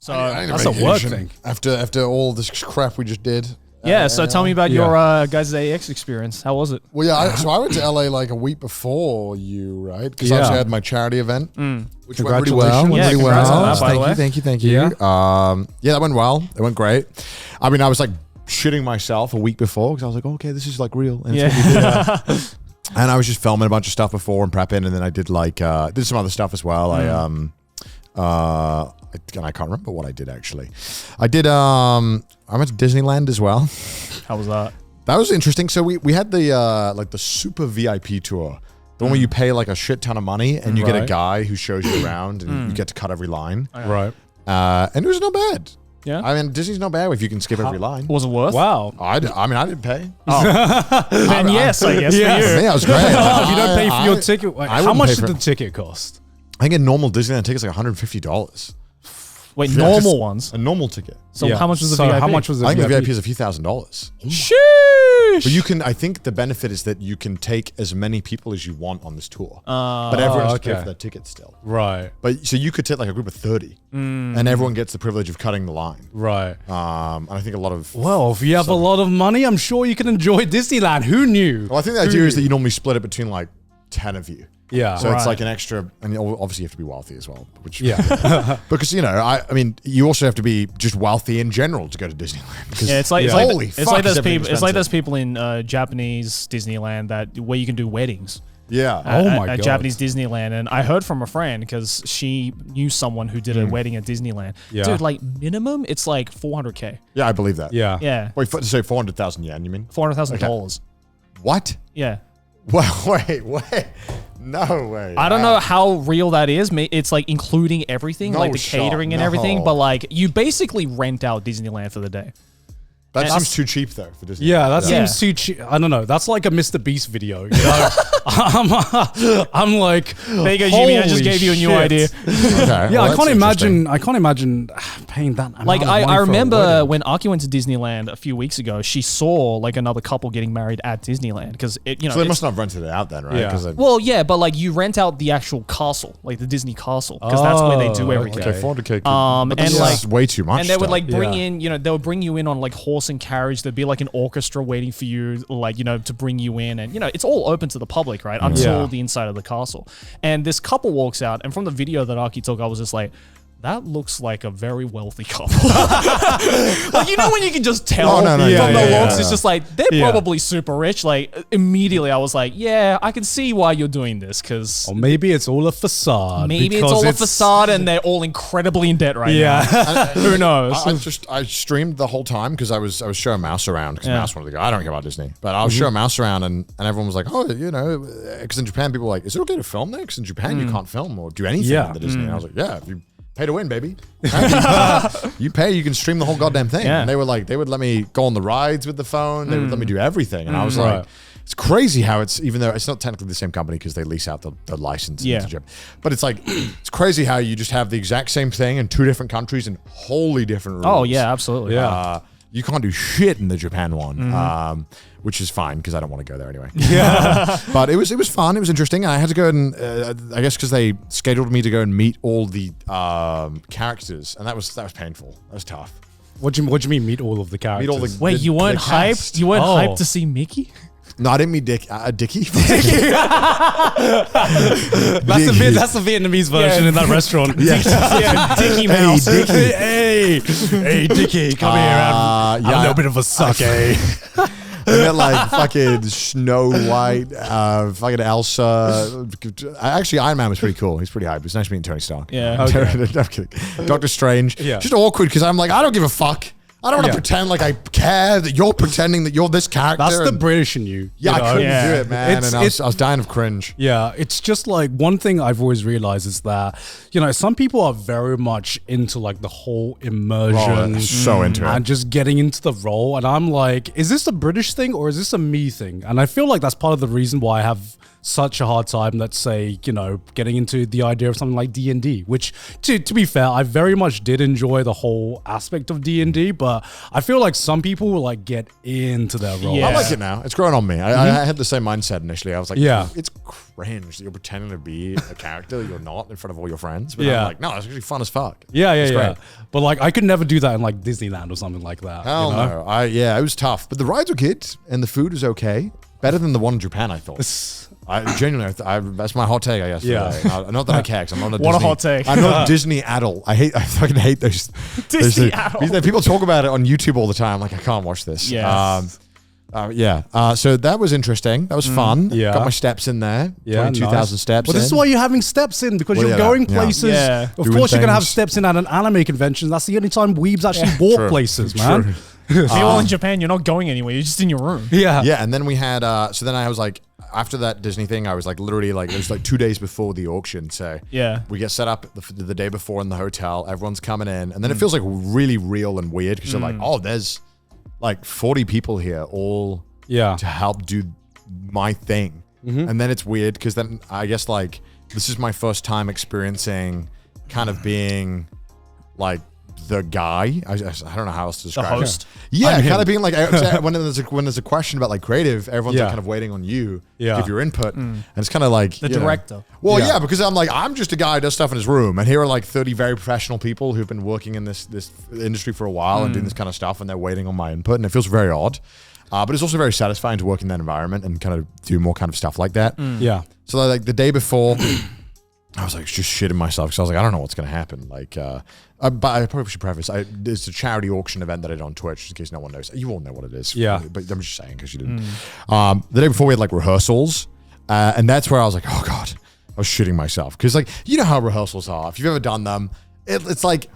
So that's a work thing. After all this crap we just did. yeah. So tell me about your guys' AX experience. How was it? Well, yeah. So I went to LA like a week before you, right? Because obviously I had my charity event, which went pretty well. Yeah, congrats on that, by the way. Thank you. Yeah, that went well. It went great. I mean, I was like shitting myself a week before because I was like, okay, this is like real. And it's and I was just filming a bunch of stuff before and prepping, and then I did like did some other stuff as well. I can't remember what I did actually. I did I went to Disneyland as well. How was that? That was interesting. So we had the like the super VIP tour. The one where you pay like a shit ton of money and you get a guy who shows you around and you get to cut every line. Right. And it was not bad. Yeah. I mean, Disney's not bad if you can skip every line. Was it worth? Wow. I mean, I didn't pay. Then yes, I guess for you. For me, that was great. If you don't pay for your ticket, how much did the the ticket cost? I think a normal Disneyland ticket's like $150. Wait, normal ones. A normal ticket. So how much was the VIP? How much was the I think VIP? the VIP is a few $1,000s. Sheesh. But you can, I think the benefit is that you can take as many people as you want on this tour. But everyone has to pay for their ticket still. Right. But so you could take like a group of 30 and everyone gets the privilege of cutting the line. Right. And I think a lot of... Well, if you have a lot of money, I'm sure you can enjoy Disneyland. Who knew? Well, I think the idea is that you normally split it between like 10 of you. Yeah. So it's like an extra, and obviously you have to be wealthy as well. Which because I mean, you also have to be just wealthy in general to go to Disneyland. Yeah, it's like those people in Japanese Disneyland where you can do weddings. Yeah. At Japanese Disneyland, and I heard from a friend because she knew someone who did a wedding at Disneyland. Yeah. Dude, like minimum, it's like $400K. Yeah, I believe that. Yeah. Yeah. Wait, so 400,000 yen? You mean $400,000. what? Yeah. Well, wait. No way. I don't know how real that is. It's like including everything, like the catering and everything, but like you basically rent out Disneyland for the day. That seems too cheap though for Disney. Yeah, that seems too cheap. I don't know. That's like a Mr. Beast video. You know? I'm like, there you go, Jimmy. I just gave you a new idea. Okay, Yeah, I can't imagine paying that amount Like of money I for a remember wedding. when Aki went to Disneyland a few weeks ago, she saw like another couple getting married at Disneyland because So they must not have rented it out then, right? Yeah. Well, yeah, but like you rent out the actual castle, like the Disney castle, because that's where they do everything. Okay, 400K. And that's like way too much. And they would still. like bring in, they would bring you in on like horse and carriage. There'd be like an orchestra waiting for you, like, to bring you in. And, it's all open to the public, right? Until the inside of the castle. And this couple walks out. And from the video that Aki took, I was just like, that looks like a very wealthy couple. Like, when you can just tell from the looks, it's just like, they're probably super rich. Like, immediately I was like, yeah, I can see why you're doing this. Because or maybe it's all a facade. Maybe it's all a facade and they're all incredibly in debt right now. Who knows? I streamed the whole time because I was showing Mouse around because Mouse wanted to go. I don't care about Disney, but I was showing Mouse around and everyone was like, oh, because in Japan people were like, is it okay to film there? Because in Japan you can't film or do anything in the Disney. And I was like, yeah, if you pay to win, baby. You pay, you can stream the whole goddamn thing. Yeah. And they were like, they would let me go on the rides with the phone. They would let me do everything. And I was like, it's crazy how it's, even though it's not technically the same company because they lease out the license. Yeah. But it's like, it's crazy how you just have the exact same thing in two different countries and wholly different rules. Oh, yeah, absolutely. You can't do shit in the Japan one, which is fine because I don't want to go there anyway. But it was fun. It was interesting. I had to go and I guess because they scheduled me to go and meet all the characters, and that was painful. That was tough. What do you mean meet all of the characters? Meet all the Wait, you weren't hyped? You weren't hyped to see Mickey? No, I didn't meet Dickie. That's the Vietnamese version in that restaurant. Yeah, Dickie Mouse. Hey, Dickie, come here. I'm a little bit of a suck, eh? I met like fucking Snow White, fucking Elsa. Actually, Iron Man was pretty cool. He's pretty hype. It's nice meeting Tony Stark. Yeah. Okay. I'm kidding. Doctor Strange. Yeah. Just awkward because I'm like, I don't give a fuck. I don't want to pretend like I care that you're pretending that you're this character. That's the British in you. Yeah, I couldn't do it, man. And I was dying of cringe. Yeah, it's just like one thing I've always realized is that, some people are very much into like the whole immersion. So into it. And just getting into the role. And I'm like, is this a British thing or is this a me thing? And I feel like that's part of the reason why I have such a hard time, let's say, getting into the idea of something like D&D, which to be fair, I very much did enjoy the whole aspect of D&D, but but I feel like some people will like get into their role. Yeah. I like it now. It's growing on me. I had the same mindset initially. I was like, Yeah. it's cringe that you're pretending to be a character that you're not in front of all your friends. But Yeah. I'm like, no, it's actually fun as fuck. Yeah. It's great. But like, I could never do that in like Disneyland or something like that. Hell you know? no. Yeah, it was tough. But the rides were good and the food was okay. Better than the one in Japan, I thought. I genuinely, that's my hot take, I guess. Yeah. Not that I care, 'cause I'm not a What a Disney. hot take. I'm not a Disney adult. I fucking hate those. Disney those, adult. People talk about it on YouTube all the time. Like, I can't watch this. Yes. So that was interesting. That was fun. Yeah. Got my steps in there. Yeah, 22,000 nice. steps. Well, this is in. why you're having steps in, because Well, you're yeah, going yeah. places. Yeah. Of Doing course, you're gonna have things. steps in at an anime convention. That's the only time weebs actually walk True. places, man. Meanwhile, in Japan, you're not going anywhere. You're just in your room. Yeah. Yeah, and then we had. So then I was like, after that Disney thing, I was like, literally like, it was like 2 days before the auction. So Yeah. we get set up the day before in the hotel. Everyone's coming in, and then it feels like really real and weird because you're like, oh, there's like 40 people here, all Yeah. to help do my thing. And then it's weird because then I guess like this is my first time experiencing kind of being like the guy. I don't know how else to describe host? it. Yeah, I'm kind him. of being like when there's a question about like creative, everyone's like Yeah. kind of waiting on you Yeah. to give your input, and it's kind of like The you know. director. Well, Yeah. yeah, because I'm just a guy who does stuff in his room, and here are like 30 very professional people who've been working in this industry for a while and doing this kind of stuff, and they're waiting on my input, and it feels very odd. But it's also very satisfying to work in that environment and kind of do more kind of stuff like that. Yeah. So like the day before, I was like just shitting myself because I was like, I don't know what's going to happen. Like, but I probably should preface, it's a charity auction event that I did on Twitch, in case no one knows. You all know what it is. Yeah. But I'm just saying because you didn't. The day before we had like rehearsals, and that's where I was like, oh God, I was shitting myself. Because like, you know how rehearsals are. If you've ever done them, it's like,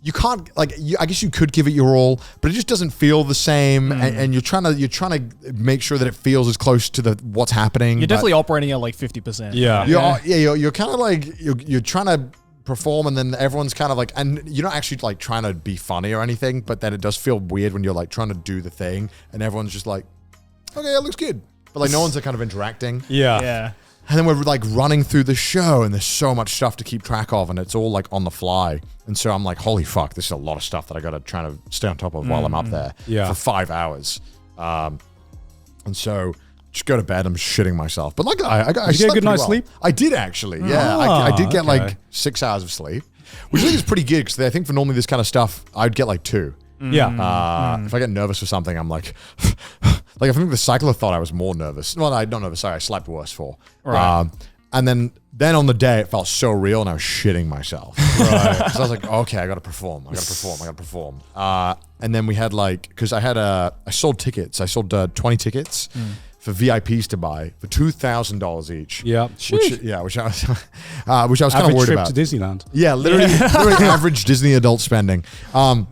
you can't like. I guess you could give it your all, but it just doesn't feel the same. And you're trying to make sure that it feels as close to what's happening. You're but definitely operating at like 50%. Yeah. you're kind of like you're trying to perform, and then everyone's kind of like, and you're not actually like trying to be funny or anything, but then it does feel weird when you're like trying to do the thing, and everyone's just like, okay, that looks good, but like no one's kind of interacting. Yeah. Yeah. And then we're like running through the show, and there's so much stuff to keep track of, and it's all like on the fly. And so I'm like, holy fuck, this is a lot of stuff that I got to try to stay on top of while I'm up there Yeah. for 5 hours. And so just go to bed. I'm shitting myself. But like, I Did you get a slept good pretty night's well. sleep? I did actually. Yeah, I did get okay. like 6 hours of sleep, which I think is pretty good because I think for normally this kind of stuff, I'd get like 2. Yeah. If I get nervous for something, I'm like, like I think the cycler thought I was more nervous. Well, not nervous. Sorry, I slept worse for. Right. And then on the day, it felt so real, and I was shitting myself. Right. So I was like, okay, I got to perform. And then we had like, because I sold tickets. I sold 20 tickets for VIPs to buy for $2,000 each. Yeah. Which I was kind of Average worried trip about. to Disneyland. Yeah, literally average Disney adult spending. But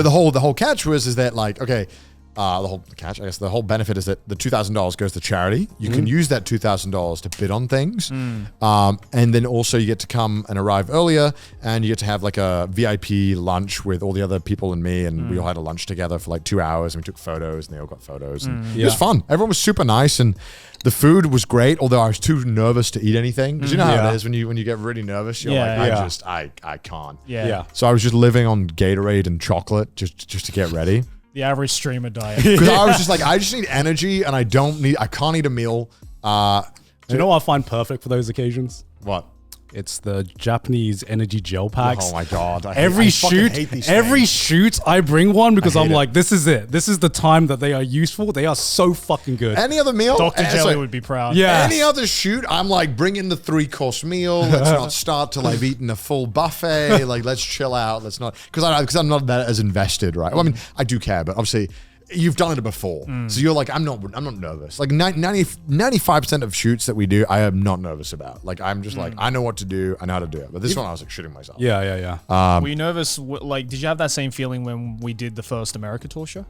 the whole catch is that like, okay, the whole catch, I guess the whole benefit is that the $2,000 goes to charity. You can use that $2,000 to bid on things. And then also you get to come and arrive earlier, and you get to have like a VIP lunch with all the other people and me, and we all had a lunch together for like 2 hours, and we took photos, and they all got photos. And it was fun. Everyone was super nice, and the food was great, although I was too nervous to eat anything. Because you know how it is when you get really nervous, you're like, I can't. Yeah. So I was just living on Gatorade and chocolate just to get ready. The average streamer diet. Because I was just like, I just need energy, and I can't eat a meal. Do you know what I find perfect for those occasions? What? It's the Japanese energy gel packs. Oh my God. I Every fucking hate these things. shoot, I bring one because I I'm hate it. like, this is it. This is the time that they are useful. They are so fucking good. Any other meal? Dr. Jelly sorry, would be proud. Yeah. Any other shoot, I'm like, bring in the 3-course meal. Let's not start till I've eaten a full buffet. Like, let's chill out. Let's not, because I'm not that as invested, right? Well, I mean, I do care, but obviously, you've done it before, so you're like, I'm not nervous. Like 95% of shoots that we do, I am not nervous about. Like I'm just like, I know what to do, I know how to do it. But this one, I was like shitting myself. Yeah. Were you nervous? Like, did you have that same feeling when we did the first America tour show?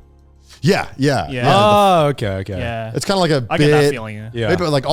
Yeah. Oh, okay. Yeah. It's kind of like a I bit. get that feeling. Yeah. Maybe like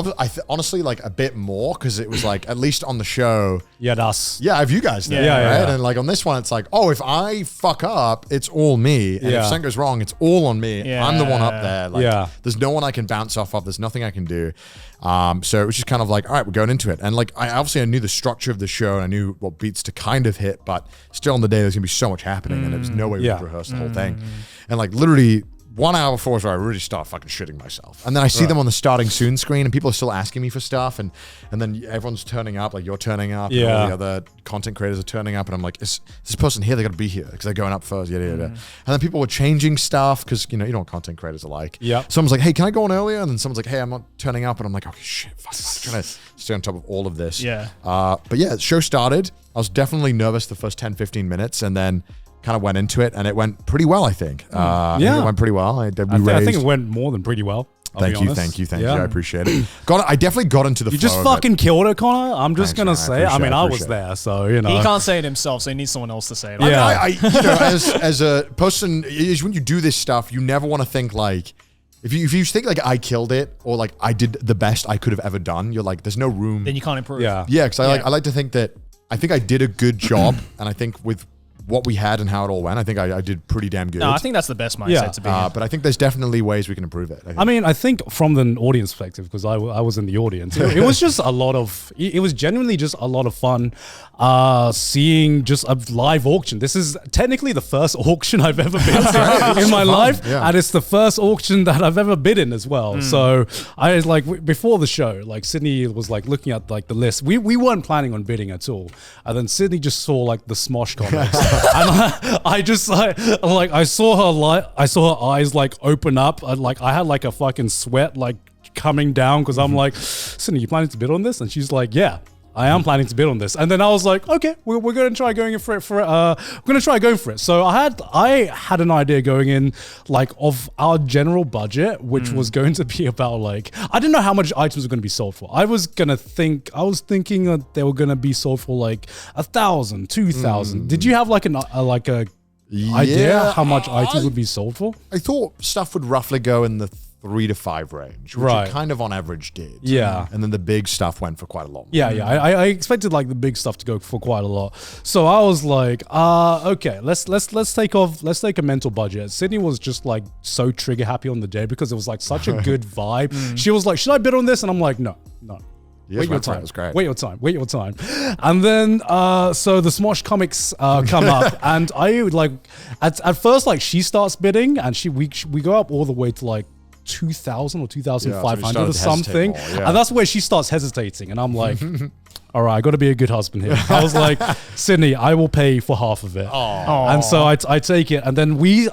honestly, like a bit more because it was like at least on the show. Yeah, that's. Yeah, I have you guys there, Yeah. right? And like on this one, it's like, oh, if I fuck up, it's all me, and if something goes wrong, it's all on me. Yeah. I'm the one up there. Like, Yeah. there's no one I can bounce off of. There's nothing I can do. So it was just kind of like, all right, we're going into it, and like I knew the structure of the show, and I knew what beats to kind of hit, but still on the day there's gonna be so much happening, and there was no way we could rehearse the whole thing, and like literally. 1 hour before, so I really start fucking shitting myself. And then I see them on the starting soon screen, and people are still asking me for stuff, and then everyone's turning up, like you're turning up, and all the other content creators are turning up, and I'm like, is this person here? They got to be here because they're going up first, And then people were changing stuff because you know what content creators are like. Yeah. Someone's like, hey, can I go on earlier? And then someone's like, hey, I'm not turning up, and I'm like, okay, shit, fuck, I'm trying to stay on top of all of this. Yeah. But yeah, the show started. I was definitely nervous the first 10, 15 minutes, and then kind of went into it, and it went pretty well, I think. I think it went pretty well. I think it went more than pretty well. Thank you. I appreciate it. I definitely got into the flow. You just fucking killed it, Connor. I'm just going to say. I was there, so, you know. He can't say it himself, so he needs someone else to say it. Yeah. I you know, as a person, when you do this stuff, you never want to think like, if you think like I killed it or like I did the best I could have ever done, you're like, there's no room. Then you can't improve. Yeah, because I like to think that I think I did a good job, and I think with what we had and how it all went, I think I did pretty damn good. No, I think that's the best mindset to be in. But I think there's definitely ways we can improve it. I think from an audience perspective, because I was in the audience, it was just a lot of, it was genuinely just a lot of fun seeing just a live auction. This is technically the first auction I've ever been to in my life, and it's the first auction that I've ever been in as well. So I was like, before the show, like Sydney was like looking at like the list. We weren't planning on bidding at all, and then Sydney just saw like the Smosh comics. And I just I saw her eyes like open up, and like I had like a fucking sweat like coming down because I'm like, Sydney, you planning to bid on this? And she's like, yeah, I am planning to bid on this. And then I was like, okay, we're going to try going for it. We're going to try going for it. So I had an idea going in like of our general budget, which was going to be about like, I didn't know how much items were going to be sold for. I was thinking that they were going to be sold for like 1,000, 2,000. Did you have like a idea how much items would be sold for? I thought stuff would roughly go in the 3 to 5 range, which it kind of on average did. Yeah. And then the big stuff went for quite a lot more. Yeah. I expected like the big stuff to go for quite a lot. So I was like, okay, let's take a mental budget. Sydney was just like so trigger happy on the day because it was like such a good vibe. She was like, should I bid on this? And I'm like, no. Yes, wait your time. Was great. Wait your time. And then, so the Smosh comics come up, and I like at first like she starts bidding, and we go up all the way to like 2,000 or 2,500 or something, and that's where she starts hesitating, and I'm like, all right, I got to be a good husband here. I was like, Sydney, I will pay for half of it. And so I take it, and then we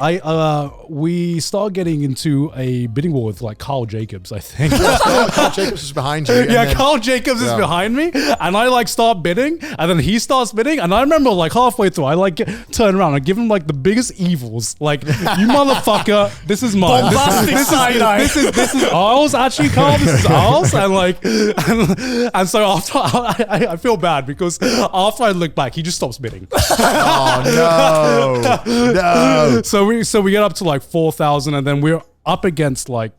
start getting into a bidding war with like Carl Jacobs, I think. Carl Jacobs is behind you. Carl Jacobs is behind me, and I like start bidding, and then he starts bidding, and I remember like halfway through, I like turn around and give him like the biggest evils, like, you motherfucker, this is mine. Bombastic side-eye. This is ours, actually, Carl. This is ours, and like, and so after I feel bad because after I look back, he just stops bidding. Oh no! So we get up to like 4,000, and then we're up against like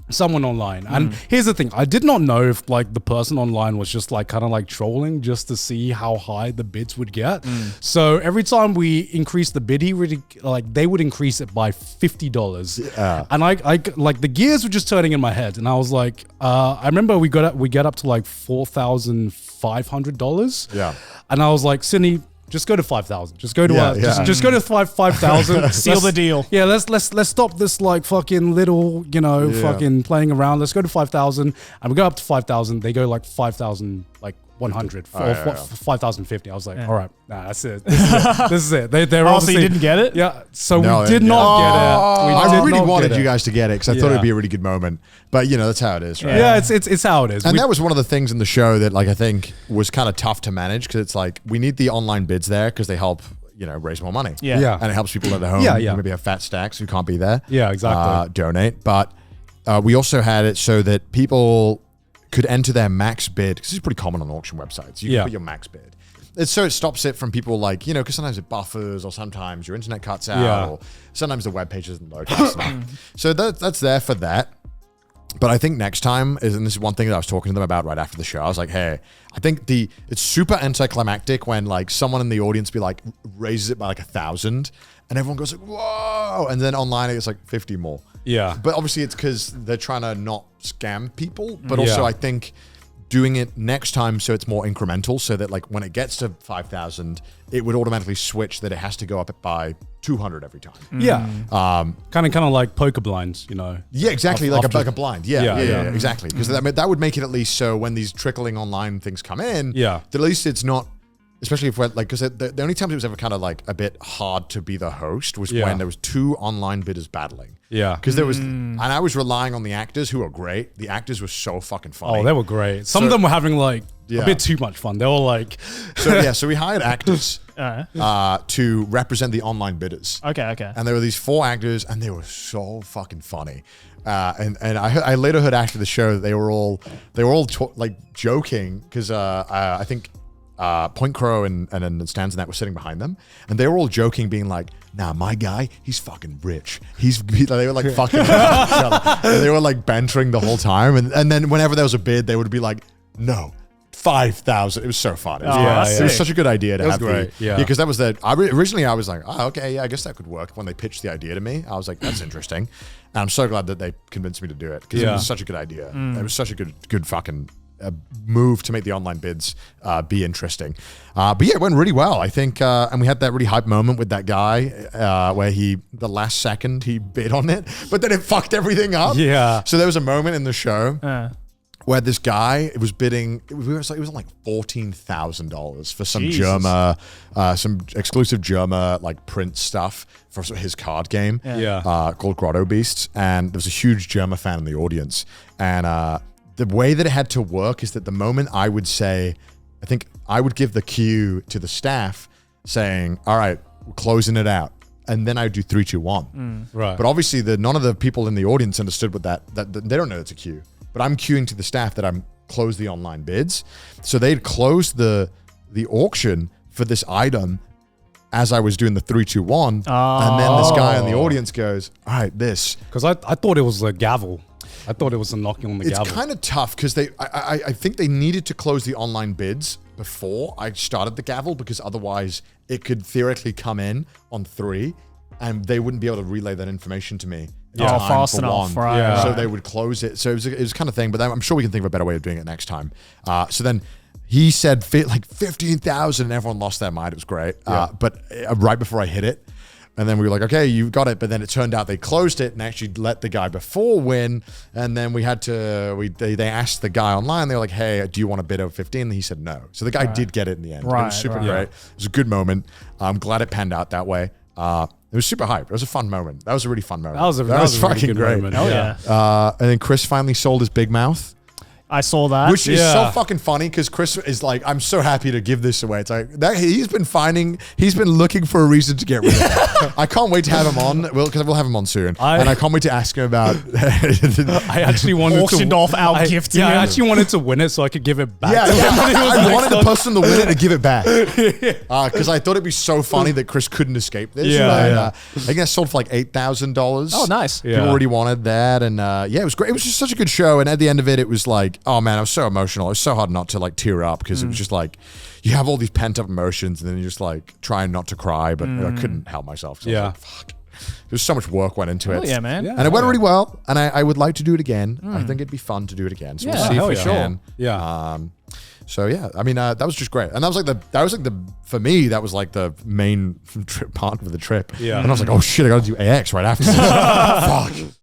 someone online. And here's the thing, I did not know if like the person online was just like kind of like trolling just to see how high the bids would get. So every time we increased the bid, they would increase it by $50. And I like the gears were just turning in my head, and I was like, I remember we get up to like $4,500. Yeah. And I was like, Sydney, just go to 5,000. Just go to just go to 5,000. Seal the deal. Yeah, let's stop this like fucking little, fucking playing around. Let's go to 5,000, and we go up to 5,000. They go like 5,000 like 100 or 5,050. I was like, all right, nah, that's it. This is it. They're so you didn't get it? Yeah, so we did not get it. I really wanted you guys to get it because I thought it'd be a really good moment. But that's how it is, right? Yeah, it's how it is. And that was one of the things in the show that like I think was kind of tough to manage because it's like we need the online bids there because they help raise more money. Yeah. And it helps people at home who maybe have fat stacks who can't be there. Yeah, exactly. Donate. But we also had it so that people could enter their max bid, because this is pretty common on auction websites. You can put your max bid. it's so it stops it from people like, you know, because sometimes it buffers or sometimes your internet cuts out or sometimes the web page doesn't load. So that's there for that. But I think next time and this is one thing that I was talking to them about right after the show. I was like, hey, I think it's super anticlimactic when like someone in the audience be like raises it by like 1,000 and everyone goes like, whoa. And then online it's like 50 more. Yeah. But obviously it's because they're trying to not scam people. But also I think doing it next time so it's more incremental so that like when it gets to 5,000, it would automatically switch that it has to go up by 200 every time. Yeah. Kind of like poker blinds, you know. Yeah, exactly. Like a blind. Yeah, exactly. Because that would make it at least so when these trickling online things come in, that at least it's not, especially if we're like, because the only times it was ever kind of like a bit hard to be the host was when there was 2 online bidders battling. Yeah. Because there was, and I was relying on the actors who are great. The actors were so fucking funny. Oh, they were great. Some of them were having like a bit too much fun. They were like. So we hired actors to represent the online bidders. Okay. And there were these 4 actors and they were so fucking funny. And I later heard after the show that they were all like joking because I think Point Crow and Stans and that were sitting behind them, and they were all joking, being like, "Nah, my guy, he's fucking rich. They were like fucking each other. And they were like bantering the whole time, and then whenever there was a bid, they would be like, "No, 5,000." It was so fun. It was such a good idea to have. Great. Because that was originally I was like, oh, okay, yeah, I guess that could work. When they pitched the idea to me, I was like, that's interesting, and I'm so glad that they convinced me to do it because it was such a good idea. It was such a good fucking move to make the online bids be interesting. But yeah, it went really well, I think. And we had that really hype moment with that guy where the last second he bid on it, but then it fucked everything up. Yeah. So there was a moment in the show where this guy was bidding, it was like $14,000 for some Germa, some exclusive Germa like print stuff for his card game called Grotto Beasts. And there was a huge Germa fan in the audience. And the way that it had to work is that the moment I would say, I think I would give the cue to the staff saying, all right, we're closing it out. And then I would do 3, 2, 1. Right. But obviously none of the people in the audience understood what that they don't know it's a cue. But I'm cueing to the staff that I'm close the online bids. So they'd close the auction for this item as I was doing the 3, 2, 1. And then this guy in the audience goes, all right, this. Because I thought it was a gavel. I thought it was a knocking on the gavel. It's kind of tough because I think they needed to close the online bids before I started the gavel, because otherwise it could theoretically come in on 3 and they wouldn't be able to relay that information to me. Fast enough, right? So they would close it. So it was kind of thing, but I'm sure we can think of a better way of doing it next time. So then he said like 15,000 and everyone lost their mind. It was great. But right before I hit it, and then we were like, okay, you got it. But then it turned out they closed it and actually let the guy before win. And then we had to, they asked the guy online, they were like, hey, do you want to bid over 15? And he said no. So the guy did get it in the end. It was super great. It was a good moment. I'm glad it panned out that way. It was super hype. It was a fun moment. That was a really fun moment. That was fucking great. Moment. And then Chris finally sold his big mouth. I saw that. Which is so fucking funny because Chris is like, I'm so happy to give this away. It's like that he's been looking for a reason to get rid of it. I can't wait to have him on. Because we'll have him on soon. And I can't wait to ask him about. I actually wanted auctioned off our gift to him. I actually wanted to win it so I could give it back. I wanted the person to win it to give it back. Because I thought it'd be so funny that Chris couldn't escape this. I think I sold for like $8,000. Oh, nice. People already wanted that. And it was great. It was just such a good show. And at the end of it, it was like, oh man, I was so emotional. It was so hard not to like tear up because it was just like you have all these pent up emotions and then you're just like trying not to cry, but I couldn't help myself. So I was like, fuck. There's so much work went into it. Yeah, man. And it went really well. And I would like to do it again. I think it'd be fun to do it again. So we'll see if we can. Yeah. So yeah, I mean that was just great, and that was like for me that was like the main part of the trip. Yeah. And I was like, oh shit, I got to do AX right after. Fuck.